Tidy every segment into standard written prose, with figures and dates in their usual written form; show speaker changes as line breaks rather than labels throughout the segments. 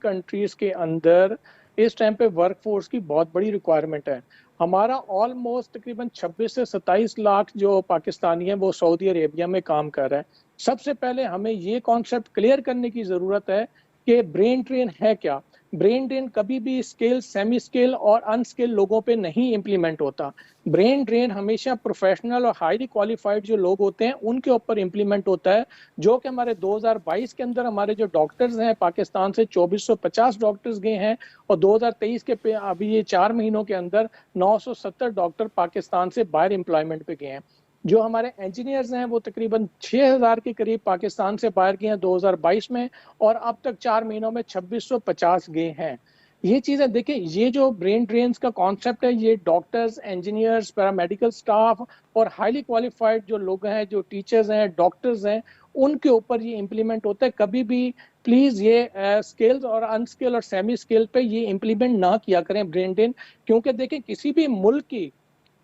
Countries के अंदर इस टाइम पे वर्क फोर्स की बहुत बड़ी रिक्वायरमेंट है। हमारा ऑलमोस्ट तकरीबन 26 से 27 लाख जो पाकिस्तानी हैं वो सऊदी अरेबिया में काम कर रहे हैं। सबसे पहले हमें ये कॉन्सेप्ट क्लियर करने की ज़रूरत है कि ब्रेन ड्रेन है क्या? ब्रेन ड्रेन कभी भी स्किल, सेमी स्किल और अनस्किल लोगों पे नहीं इम्प्लीमेंट होता। ब्रेन ड्रेन हमेशा प्रोफेशनल और हाईली क्वालिफाइड जो लोग होते हैं उनके ऊपर इम्प्लीमेंट होता है, जो कि हमारे 2022 के अंदर हमारे जो डॉक्टर्स हैं पाकिस्तान से 2450 डॉक्टर्स गए हैं और 2023 के अभी ये 4 महीनों के अंदर 970 डॉक्टर पाकिस्तान से बाहर एम्प्लॉयमेंट पे गए हैं। जो हमारे इंजीनियर्स हैं वो तकरीबन 6000 के करीब पाकिस्तान से बाहर गए हैं 2022 में और अब तक 4 महीनों में 2650 गए हैं। ये चीज़ें देखें, ये जो ब्रेन ड्रेन्स का कॉन्सेप्ट है ये डॉक्टर्स, इंजीनियर्स, पैरामेडिकल स्टाफ और हाईली क्वालिफाइड जो लोग हैं, जो टीचर्स हैं, डॉक्टर्स हैं, उनके ऊपर ये इम्प्लीमेंट होता है। कभी भी प्लीज़ ये स्किल्स और अनस्किल और सेमी स्किल पे ये इम्प्लीमेंट ना किया करें ब्रेन ड्रेन, क्योंकि देखें किसी भी मुल्क की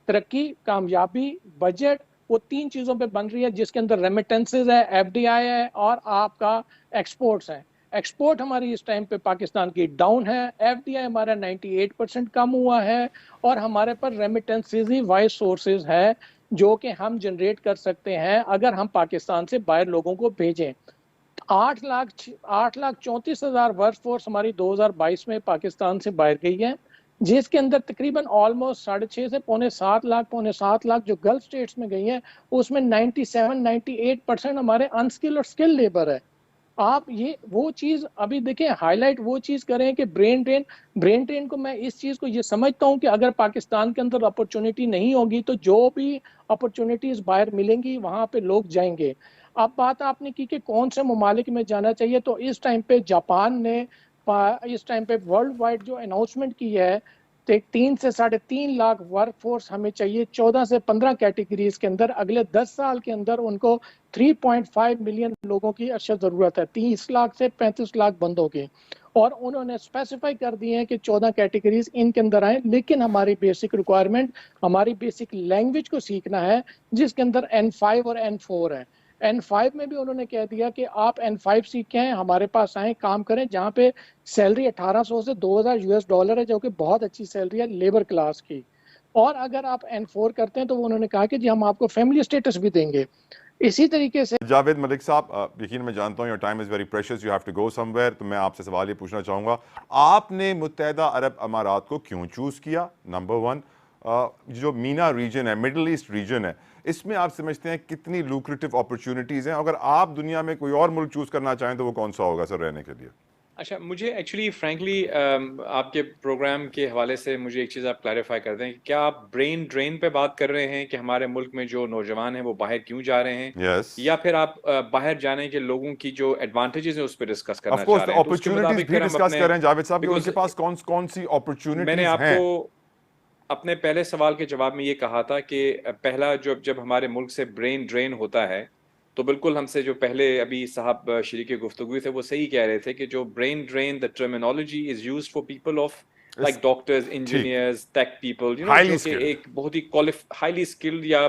तरक्की, कामयाबी, बजट वो 3 चीज़ों पे बन रही है, जिसके अंदर रेमिटेंसेस है, एफडीआई है और आपका एक्सपोर्ट्स है। एक्सपोर्ट हमारी इस टाइम पे पाकिस्तान की डाउन है, एफडीआई हमारा 98% कम हुआ है और हमारे पर रेमिटेंसेस ही वाइस सोर्सेज है जो कि हम जनरेट कर सकते हैं अगर हम पाकिस्तान से बाहर लोगों को भेजें। 8,34,000 वर्क फोर्स हमारी 2022 में पाकिस्तान से बाहर गई है, जिसके अंदर तकरीबन ऑलमोस्ट 6.5 से पौने 7 लाख जो गल्फ स्टेट्स में गई हैं, उसमें 97-98% हमारे अनस्किल और स्किल लेबर है। आप ये वो चीज़ अभी देखें, हाईलाइट वो चीज़ करें कि ब्रेन ड्रेन को मैं इस चीज़ को ये समझता हूँ कि अगर पाकिस्तान के अंदर अपॉर्चुनिटी नहीं होगी तो जो भी अपॉर्चुनिटीज़ बाहर मिलेंगी वहाँ पे लोग जाएंगे। अब बात आपने की कि कौन से ममालिक में जाना चाहिए, तो इस टाइम पे जापान ने इस टाइम पे वर्ल्ड वाइड जो अनाउंसमेंट की है 3 से 3.5 लाख वर्क फोर्स हमें चाहिए 14 से 15 कैटेगरीज के अंदर। अगले 10 साल के अंदर उनको 3.5 मिलियन लोगों की अशद ज़रूरत है, 30 लाख से 35 लाख बंदों की। और उन्होंने स्पेसिफाई कर दिए हैं कि 14 कैटेगरीज इनके अंदर आए, लेकिन हमारी बेसिक रिक्वायरमेंट, हमारी बेसिक लैंग्वेज को सीखना है, जिसके अंदर N5 और N4 है। N5 में भी उन्होंने कह दिया कि आप N5 सीखें, हमारे पास आए, काम करें, जहाँ पे सैलरी 1800 से 2000 यूएस डॉलर है, जो कि बहुत अच्छी सैलरी है लेबर क्लास की। और अगर आप N4 करते हैं तो उन्होंने कहा कि जी हम आपको फैमिली स्टेटस भी देंगे। इसी तरीके से
जावेद मलिक साहब, यकीन मैं जानता हूँ your time is very precious, you have to go somewhere, तो मैं आपसे सवाल ये पूछना चाहूँगा, आपने मुत्तहदा अरब अमारात को क्यों चूज़ किया? नंबर 1, जो मीना रीजन है, मिडल ईस्ट रीजन है, इसमें आप समझते हैं कितनी लुक्रेटिव अपॉर्चुनिटीज़ हैं? अगर आप दुनिया में कोई और मुल्क चूज़ करना चाहें तो वो कौन सा होगा सर रहने के लिए?
अच्छा, मुझे एक्चुअली फ्रैंकली आपके प्रोग्राम के हवाले से मुझे एक चीज़ आप क्लैरिफाई कर दें, क्या आप ब्रेन ड्रेन पे बात कर रहे हैं कि हमारे मुल्क में जो नौजवान हैं वो बाहर क्यों जा रहे हैं,
yes.
या फिर आप बाहर जाने के लोगों की जो एडवांटेजेस हैं उस पर डिस्कस करना
चाह
रहे हैं?
तो उसके मुताबिक भी डिस्कस करें जावेद साहब कि उनके पास कौन सी अपॉर्चुनिटीज
मैंने
हैं।
आपको अपने पहले सवाल के जवाब में ये कहा था कि पहला जब हमारे मुल्क से ब्रेन ड्रेन होता है तो बिल्कुल हमसे जो पहले अभी साहब शरीक गुफ्तगू थे वो सही कह रहे थे कि जो brain drain, the terminology is used for people of like doctors, engineers, tech people, जो कि एक बहुत ही हाईली स्किल्ड या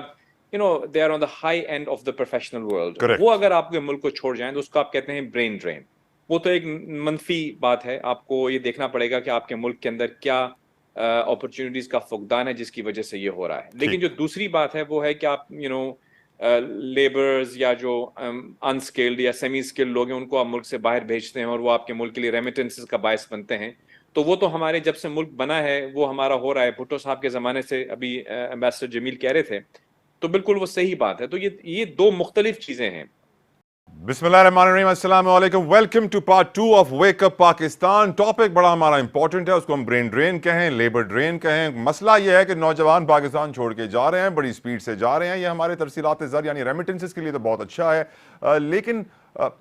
they are on the high end of the professional world. वो अगर आपके मुल्क को छोड़ जाएं तो उसको आप कहते हैं ब्रेन ड्रेन। वो तो एक मनफी बात है, आपको ये देखना पड़ेगा कि आपके मुल्क के अंदर क्या अपॉर्चुनिटीज का फुकदान है जिसकी वजह से ये हो रहा है। लेकिन जो दूसरी बात है वो है कि आप लेबर्स या जो अनस्किल्ड या सेमी स्किल्ड लोग हैं उनको आप मुल्क से बाहर भेजते हैं और वो आपके मुल्क के लिए रेमिटेंसेस का बायस बनते हैं। तो वो तो हमारे जब से मुल्क बना है वो हमारा हो रहा है, भुट्टो साहब के ज़माने से, अभी एम्बेसडर जमील कह रहे थे, तो बिल्कुल वो सही बात है। तो ये दो मुख्तलिफ चीज़ें हैं।
बिस्मिल्लाहिर्रहमानिर्रहीम, अस्सलाम वालेकुम, welcome to part 2 of wake up Pakistan. Topic बड़ा हमारा इंपॉर्टेंट है, उसको हम ब्रेन ड्रेन कहें, लेबर ड्रेन कहें। मसला यह है कि नौजवान पाकिस्तान छोड़ के जा रहे हैं, बड़ी स्पीड से जा रहे हैं। ये हमारे तरसीलात ज़र यानी रेमिटेंसेस के लिए तो बहुत अच्छा है, लेकिन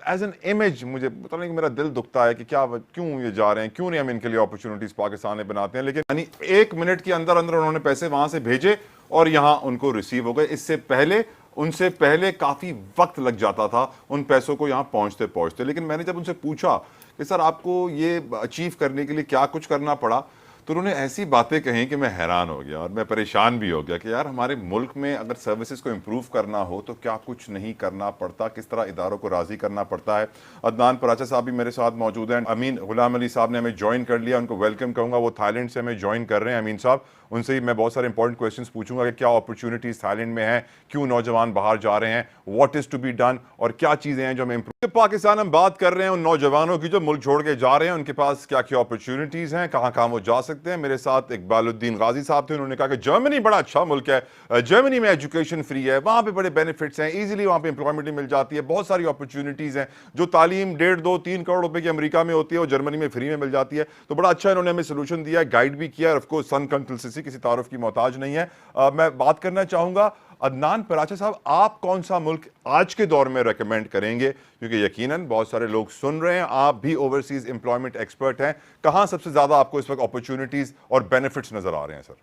एज एन इमेज मुझे पता नहीं कि मेरा दिल दुखता है कि क्यों ये जा रहे हैं, क्यों नहीं हम इनके लिए अपॉर्चुनिटीज़ पाकिस्तान में बनाते हैं। लेकिन यानी 1 मिनट के अंदर अंदर उन्होंने पैसे वहाँ से भेजे और यहाँ उनको रिसीव हो गए। उनसे पहले काफ़ी वक्त लग जाता था उन पैसों को यहाँ पहुँचते पहुँचते। लेकिन मैंने जब उनसे पूछा कि सर आपको ये अचीव करने के लिए क्या कुछ करना पड़ा, तो उन्होंने ऐसी बातें कही कि मैं हैरान हो गया और मैं परेशान भी हो गया कि यार हमारे मुल्क में अगर सर्विसेज को इम्प्रूव करना हो तो क्या कुछ नहीं करना पड़ता, किस तरह इदारों को राज़ी करना पड़ता है। अदनान पराचा साहब भी मेरे साथ मौजूद हैं। अमीन गुलाम अली साहब ने हमें ज्वाइन कर लिया, उनको वेलकम कहूँगा, वो थाईलैंड से हमें ज्वाइन कर रहे हैं। अमीन साहब, उनसे ही मैं बहुत सारे इंपॉर्टेंट क्वेश्चंस पूछूंगा कि क्या अपॉर्चुनिटीज थाईलैंड में है, क्यों नौजवान बाहर जा रहे हैं, what is to be done और क्या चीजें हैं जो हमें इंप्रूव। पाकिस्तान हम बात कर रहे हैं उन नौजवानों की जो मुल्क छोड़ के जा रहे हैं, उनके पास क्या क्या अपॉर्चुनिटीज हैं, कहां कहां वो जा सकते हैं। मेरे साथ इकबालुद्दीन गाजी साहब थे, उन्होंने कहा कि जर्मनी बड़ा अच्छा मुल्क है, जर्मनी में एजुकेशन फ्री है, वहां पे बड़े बेनिफिट्स हैं, इजीली वहां पे एम्प्लॉयमेंट मिल जाती है, बहुत सारी अपॉर्चुनिटीज हैं। जो तालीम 1.5-2-3 करोड़ रुपए की अमेरिका में होती है वो जर्मनी में फ्री में मिल जाती है। तो बड़ा अच्छा इन्होंने हमें सोल्यूशन दिया है, गाइड भी किया है। ऑफकोर्स सन कंसल्टेंसी किसी तारुफ की मोहताज नहीं है। मैं बात करना चाहूंगा अदनान पराचा साहब, आप कौन सा मुल्क आज के दौर में रेकमेंड करेंगे, क्योंकि यकीनन बहुत सारे लोग सुन रहे हैं, आप भी ओवरसीज एम्प्लॉयमेंट एक्सपर्ट हैं, कहां सबसे ज्यादा आपको इस वक्त अपॉर्चुनिटीज और बेनिफिट्स नजर आ रहे हैं सर?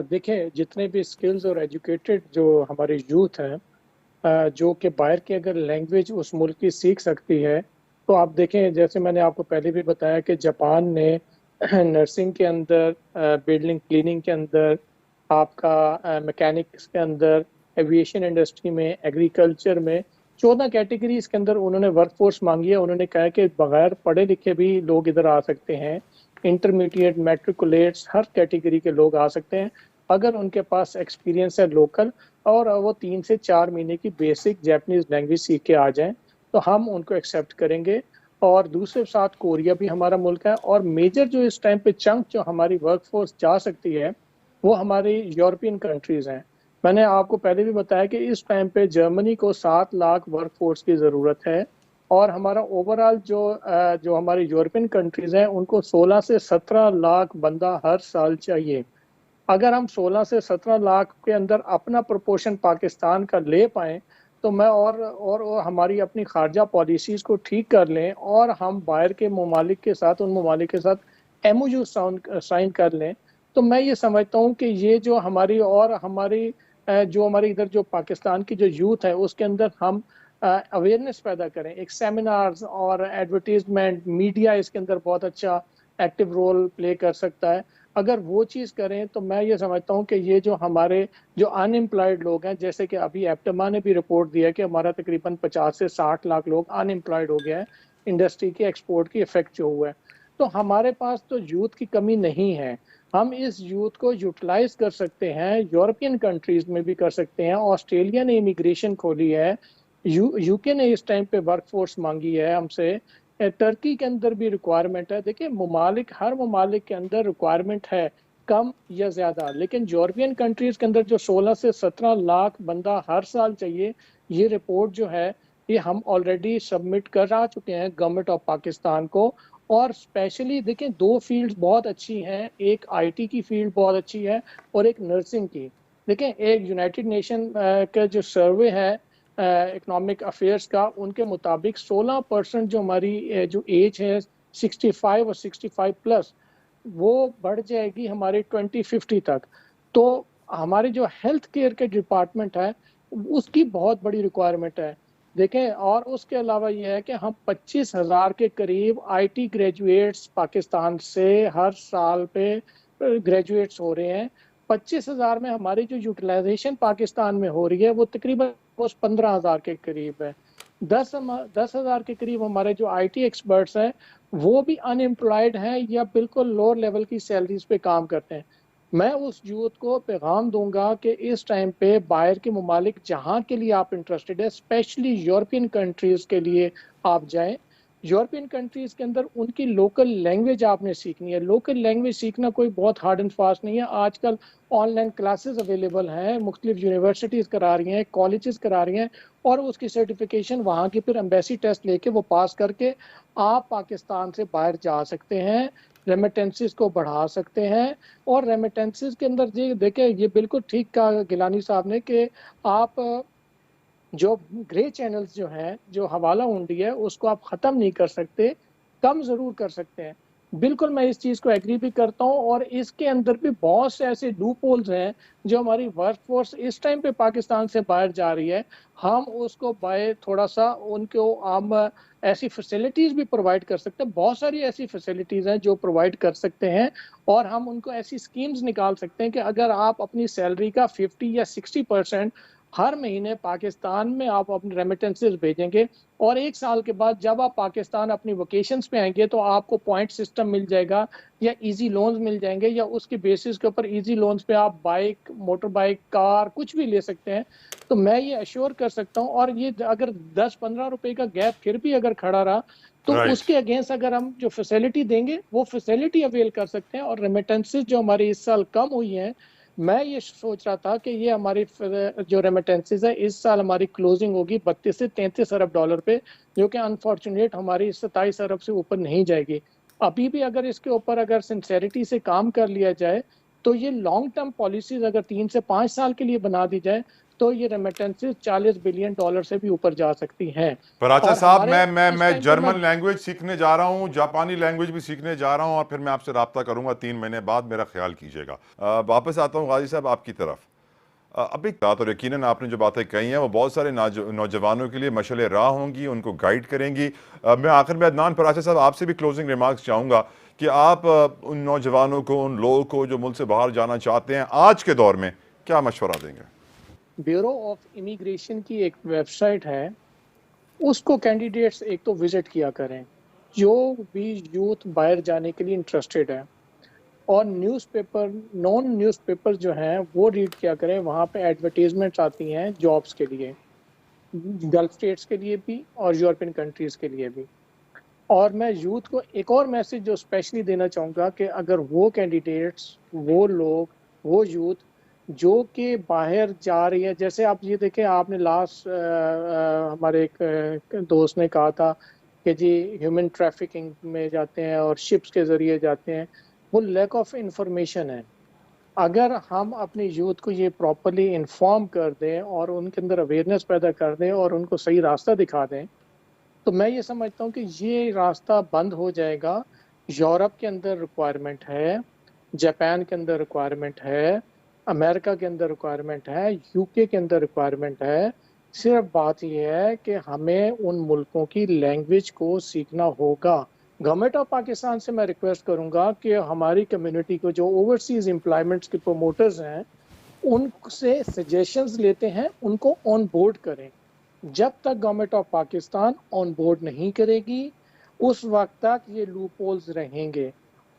देखें, जितने भी स्किल्स और एजुकेटेड जो हमारे यूथ हैं, जो कि बाहर की अगर लैंग्वेज उस मुल्क की सीख सकती है, तो आप देखें, जैसे मैंने आपको पहले भी बताया कि जापान ने नर्सिंग के अंदर, बिल्डिंग क्लीनिंग के अंदर, आपका मैकेनिक्स के अंदर, एविएशन इंडस्ट्री में, एग्रीकल्चर में 14 कैटेगरीज के अंदर उन्होंने वर्कफोर्स मांगी है। उन्होंने कहा कि बगैर पढ़े लिखे भी लोग इधर आ सकते हैं, इंटरमीडिएट, मैट्रिकुलेट्स, हर कैटेगरी के लोग आ सकते हैं अगर उनके पास एक्सपीरियंस है लोकल, और वो 3 से 4 महीने की बेसिक जापानीज लैंग्वेज सीख के आ जाएं तो हम उनको एक्सेप्ट करेंगे। और दूसरे साथ कोरिया भी हमारा मुल्क है, और मेजर जो इस टाइम पे चंक जो हमारी वर्कफोर्स जा सकती है वो हमारी यूरोपियन कंट्रीज हैं। मैंने आपको पहले भी बताया कि इस टाइम पे जर्मनी को 7 लाख वर्कफोर्स की ज़रूरत है, और हमारा ओवरऑल जो हमारी यूरोपियन कंट्रीज हैं उनको 16 से 17 लाख बंदा हर साल चाहिए। अगर हम 16 से 17 लाख के अंदर अपना प्रोपोर्शन पाकिस्तान का ले पाएँ, तो मैं और हमारी अपनी खारजा पॉलिसीज़ को ठीक कर लें, और हम बाहर के ममालिक के साथ, उन ममालिक के साथ एमओयू साइन कर लें, तो मैं ये समझता हूँ कि ये जो हमारी और हमारी जो हमारी इधर जो पाकिस्तान की जो यूथ है उसके अंदर हम अवेयरनेस पैदा करें। एक सेमिनार्स और एडवर्टीजमेंट, मीडिया इसके अंदर बहुत अच्छा एक्टिव रोल प्ले कर सकता है। अगर वो चीज़ करें तो मैं ये समझता हूँ कि ये जो हमारे जो अनएम्प्लॉयड लोग हैं, जैसे कि अभी एप्टमा ने भी रिपोर्ट दिया कि हमारा तकरीबन 50 से 60 लाख लोग अनएम्प्लॉयड हो गया है, इंडस्ट्री की एक्सपोर्ट की इफेक्ट जो हुआ है। तो हमारे पास तो यूथ की कमी नहीं है, हम इस यूथ को यूटिलाइज कर सकते हैं, यूरोपियन कंट्रीज में भी कर सकते हैं। ऑस्ट्रेलिया ने इमिग्रेशन खोली है, यूके ने इस टाइम पे वर्कफोर्स मांगी है हमसे, टर्की के अंदर भी रिक्वायरमेंट है। देखिए, हर ममालिक के अंदर रिक्वायरमेंट है, कम या ज़्यादा, लेकिन यूरोपियन कंट्रीज के अंदर जो 16 से 17 लाख बंदा हर साल चाहिए, ये रिपोर्ट जो है ये हम ऑलरेडी सबमिट कर आ चुके हैं गवर्नमेंट ऑफ पाकिस्तान को। और स्पेशली देखें, 2 फील्ड्स बहुत अच्छी हैं, एक आईटी की फील्ड बहुत अच्छी है और एक नर्सिंग की। देखें, एक यूनाइटेड नेशन का जो सर्वे है इकोनॉमिक अफेयर्स का, उनके मुताबिक 16% जो हमारी जो एज है 65 और 65 प्लस, वो बढ़ जाएगी हमारे 2050 तक। तो हमारे जो हेल्थ केयर के डिपार्टमेंट है उसकी बहुत बड़ी रिक्वायरमेंट है। देखें, और उसके अलावा ये है कि हम 25,000 के करीब आईटी ग्रेजुएट्स पाकिस्तान से हर साल पे ग्रेजुएट्स हो रहे हैं। 25,000 में हमारी जो यूटिलाइजेशन पाकिस्तान में हो रही है वो तकरीबन 15,000 के करीब है। 10,000 के करीब हमारे जो आईटी एक्सपर्ट्स हैं वो भी अनएम्प्लॉयड हैं या बिल्कुल लोअर लेवल की सैलरीज पे काम करते हैं। मैं उस यूथ को पैगाम दूंगा कि इस टाइम पे बाहर के ममालिक जहाँ के लिए आप इंटरेस्टेड है, स्पेशली यूरोपियन कंट्रीज के लिए आप जाएं। यूरोपियन कंट्रीज के अंदर उनकी लोकल लैंग्वेज आपने सीखनी है। लोकल लैंग्वेज सीखना कोई बहुत हार्ड एंड फास्ट नहीं है। आजकल ऑनलाइन क्लासेस अवेलेबल हैं, मुख्तलिफ यूनिवर्सिटीज करा रही हैं, कॉलेजेस करा रही हैं, और उसकी सर्टिफिकेशन वहाँ की फिर एम्बेसी टेस्ट लेके वो पास करके आप पाकिस्तान से बाहर जा सकते हैं, रेमिटेंसेस को बढ़ा सकते हैं। और रेमिटेंसेस के अंदर जी देखें, ये बिल्कुल ठीक कहा गिलानी साहब ने कि आप जो ग्रे चैनल्स जो हैं, जो हवाला हुंडी है, उसको आप ख़त्म नहीं कर सकते, कम ज़रूर कर सकते हैं। बिल्कुल मैं इस चीज को एग्री भी करता हूं, और इसके अंदर भी बहुत से ऐसे लूप होल्स हैं जो हमारी वर्क फोर्स इस टाइम पे पाकिस्तान से बाहर जा रही है, हम उसको बाय थोड़ा सा उनको हम ऐसी फैसिलिटीज भी प्रोवाइड कर सकते हैं। बहुत सारी ऐसी फैसिलिटीज हैं जो प्रोवाइड कर सकते हैं, और हम उनको ऐसी स्कीम्स निकाल सकते हैं कि अगर आप अपनी सैलरी का 50 या 60% हर महीने पाकिस्तान में आप अपने रेमिटेंसेस भेजेंगे, और 1 साल के बाद जब आप पाकिस्तान अपनी वोकेशंस पे आएंगे तो आपको पॉइंट सिस्टम मिल जाएगा या इजी लोन्स मिल जाएंगे, या उसके बेसिस के ऊपर इजी लोन्स पे आप बाइक, मोटर बाइक, कार कुछ भी ले सकते हैं। तो मैं ये अश्योर कर सकता हूँ, और ये अगर 10-15 रुपए का गैप फिर भी अगर खड़ा रहा तो
राइट।
उसके अगेंस्ट अगर हम जो फैसिलिटी देंगे वो फैसिलिटी अवेल कर सकते हैं। और रेमिटेंसेस जो हमारी इस साल कम हुई हैं, मैं ये सोच रहा था कि ये हमारी जो रेमिटेंसेस है इस साल हमारी क्लोजिंग होगी 32 से 33 अरब डॉलर पे, जो कि अनफॉर्चुनेट हमारी 27 अरब से ऊपर नहीं जाएगी। अभी भी अगर इसके ऊपर अगर सिंसेरिटी से काम कर लिया जाए तो ये लॉन्ग टर्म पॉलिसीज अगर 3 से 5 साल के लिए बना दी जाए तो ये रेमिटेंसेस 40 बिलियन डॉलर से भी ऊपर जा सकती हैं।
पराचा
और
साहब,
हमारे
मैं
इस
मैं
टाइम पे
जर्मन लैंग्वेज सीखने जा रहा हूँ, जापानी लैंग्वेज भी सीखने जा रहा हूँ, और फिर मैं आपसे राब्ता करूंगा 3 महीने बाद, मेरा ख्याल कीजिएगा। वापस आता हूँ गाजी साहब आपकी तरफ। अभी बात, और यकीनन आपने जो बातें कही हैं वो बहुत सारे नौजवानों के लिए मशअल राह होंगी, उनको गाइड करेंगी। मैं आखिर में अदनान पराचा साहब आपसे भी क्लोजिंग रिमार्क्स चाहूँगा कि आप उन नौजवानों को, उन लोगों को जो मुल्क से बाहर जाना चाहते हैं आज के दौर में, क्या मशवरा देंगे?
ब्यूरो ऑफ इमिग्रेशन की एक वेबसाइट है, उसको कैंडिडेट्स एक तो विजिट किया करें जो भी यूथ बाहर जाने के लिए इंटरेस्टेड है, और न्यूज़पेपर, नॉन न्यूज़पेपर जो हैं वो रीड किया करें। वहाँ पे एडवर्टीजमेंट्स आती हैं जॉब्स के लिए, गल्फ स्टेट्स के लिए भी और यूरोपियन कंट्रीज़ के लिए भी। और मैं यूथ को एक और मैसेज जो स्पेशली देना चाहूँगा कि अगर वो कैंडिडेट्स, वो लोग, वो यूथ जो कि बाहर जा रही है, जैसे आप ये देखें, आपने लास्ट हमारे एक दोस्त ने कहा था कि जी ह्यूमन ट्रैफिकिंग में जाते हैं और शिप्स के ज़रिए जाते हैं, वो लैक ऑफ इंफॉर्मेशन है। अगर हम अपने यूथ को ये प्रॉपरली इन्फॉर्म कर दें और उनके अंदर अवेयरनेस पैदा कर दें और उनको सही रास्ता दिखा दें, तो मैं ये समझता हूँ कि ये रास्ता बंद हो जाएगा। यूरोप के अंदर रिक्वायरमेंट है, जापान के अंदर रिक्वायरमेंट है, अमेरिका के अंदर रिक्वायरमेंट है, यूके के अंदर रिक्वायरमेंट है। सिर्फ बात यह है कि हमें उन मुल्कों की लैंग्वेज को सीखना होगा। गवर्नमेंट ऑफ पाकिस्तान से मैं रिक्वेस्ट करूंगा कि हमारी कम्युनिटी को जो ओवरसीज एम्प्लॉयमेंट्स के प्रोमोटर्स हैं उनसे सजेशंस लेते हैं, उनको ऑन बोर्ड करें। जब तक government of Pakistan on board नहीं करेगी उस वक्त तक ये लूप होल्स रहेंगे।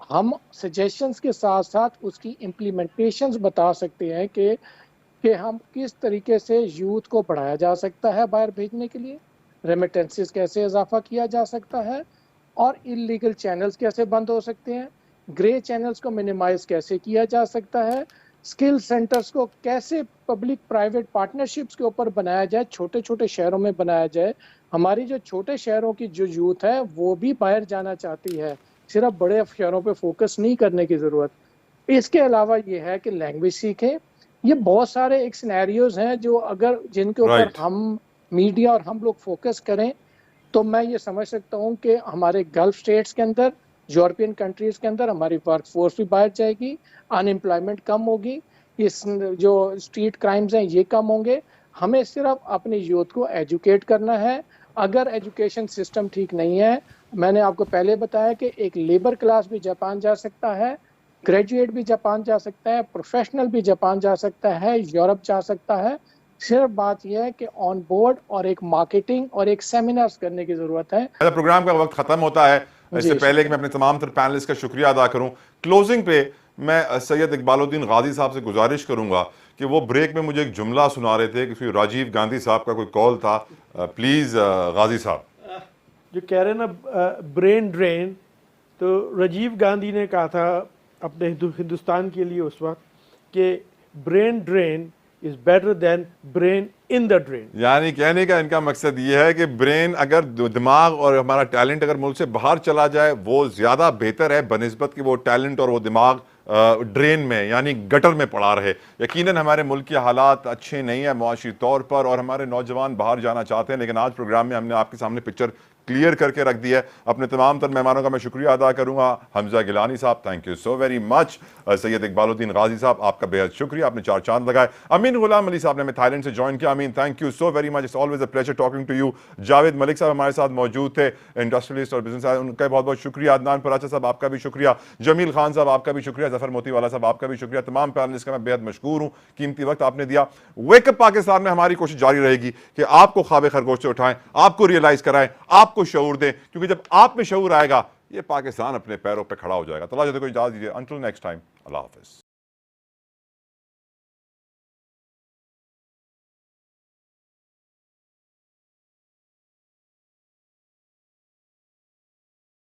हम सजेशंस के साथ साथ उसकी इम्प्लीमेंटेशंस बता सकते हैं कि हम किस तरीके से यूथ को बढ़ाया जा सकता है बाहर भेजने के लिए, रेमिटेंसेस कैसे इजाफा किया जा सकता है, और इलीगल चैनल्स कैसे बंद हो सकते हैं, ग्रे चैनल्स को मिनिमाइज कैसे किया जा सकता है, स्किल सेंटर्स को कैसे पब्लिक प्राइवेट पार्टनरशिप्स के ऊपर बनाया जाए, छोटे छोटे शहरों में बनाया जाए। हमारी जो छोटे शहरों की जो यूथ है वो भी बाहर जाना चाहती है, सिर्फ बड़े शहरों पे फोकस नहीं करने की ज़रूरत। इसके अलावा ये है कि लैंग्वेज सीखें। ये बहुत सारे एक सिनेरियोज हैं जो अगर जिनके ऊपर हम मीडिया और हम लोग फोकस करें तो मैं ये समझ सकता हूँ कि हमारे गल्फ स्टेट्स के अंदर, यूरोपियन कंट्रीज के अंदर हमारी वर्क फोर्स भी बाहर जाएगी, अनएम्प्लॉयमेंट कम होगी, इस जो स्ट्रीट क्राइम्स हैं ये कम होंगे। हमें सिर्फ अपने यूथ को एजुकेट करना है। अगर एजुकेशन सिस्टम ठीक नहीं है, मैंने आपको पहले बताया कि एक लेबर क्लास भी जापान जा सकता है, ग्रेजुएट भी जापान जा सकता है, प्रोफेशनल भी जापान जा सकता है, यूरोप जा सकता है। सिर्फ बात यह है कि ऑन बोर्ड और एक मार्केटिंग और एक सेमिनार्स करने की जरूरत है।
प्रोग्राम का वक्त खत्म होता है, इससे पहले कि मैं अपने तमाम तर पैनलिस्ट का शुक्रिया अदा करूं, क्लोजिंग पे मैं सैयद इकबालुद्दीन गाजी साहब से गुजारिश करूंगा कि वो ब्रेक में मुझे एक जुमला सुना रहे थे कि राजीव गांधी साहब का कोई कॉल था। प्लीज गाजी साहब।
जो कह रहे हैं ना ब्रेन ड्रेन, तो राजीव गांधी ने कहा था अपने हिंदुस्तान के लिए उस वक्त कि brain drain is better than brain in the drain.
यानी कहने का इनका मकसद ये है कि ब्रेन, अगर दिमाग और हमारा टैलेंट अगर मुल्क से बाहर चला जाए वो ज्यादा बेहतर है बनिस्बत कि वो टैलेंट और वो दिमाग ड्रेन में यानी गटर में पड़ा रहे। यकीनन हमारे मुल्क के हालात अच्छे नहीं है मुआशी तौर पर और हमारे नौजवान बाहर जाना चाहते हैं, लेकिन आज प्रोग्राम में हमने आपके सामने पिक्चर क्लियर करके रख दिया है। अपने तमाम तर मेहमानों का मैं शुक्रिया अदा करूंगा। हमजा गिलानी साहब thank you so very much. Syed Iqbaluddin Ghazi साहब आपका बेहद शुक्रिया, आपने 4 चांद लगाए। अमीन गुलाम अली साहब ने हमें थाईलैंड से ज्वाइन किया। Amin thank you so very much, it's always a pleasure talking to you. Javed Malik साहब हमारे साथ मौजूद थे, इंडस्ट्रियलिस्ट और बिजनेस, उनका बहुत बहुत शुक्रिया। अदनान पराचा साहब आपका भी शुक्रिया। जमील खान साहब आपका भी शुक्रिया। जफर मोतीवाला साहब आपका भी शुक्रिया। तमाम पैनलिस्ट का मैं बेहद मशकूर हूँ, कीमती वक्त आपने दिया। वेकअप पाकिस्तान में हमारी कोशिश जारी रहेगी कि आपको ख्वाब खरगोश से उठाएं, आपको रियलाइज कराएं, आपको शऊर दें, क्योंकि जब आप में शऊर आएगा ये पाकिस्तान अपने पैरों पे खड़ा हो जाएगा। तो अल्लाह को इजाजत दीजिए। अंटिल नेक्स्ट टाइम, अल्लाह हाफिज।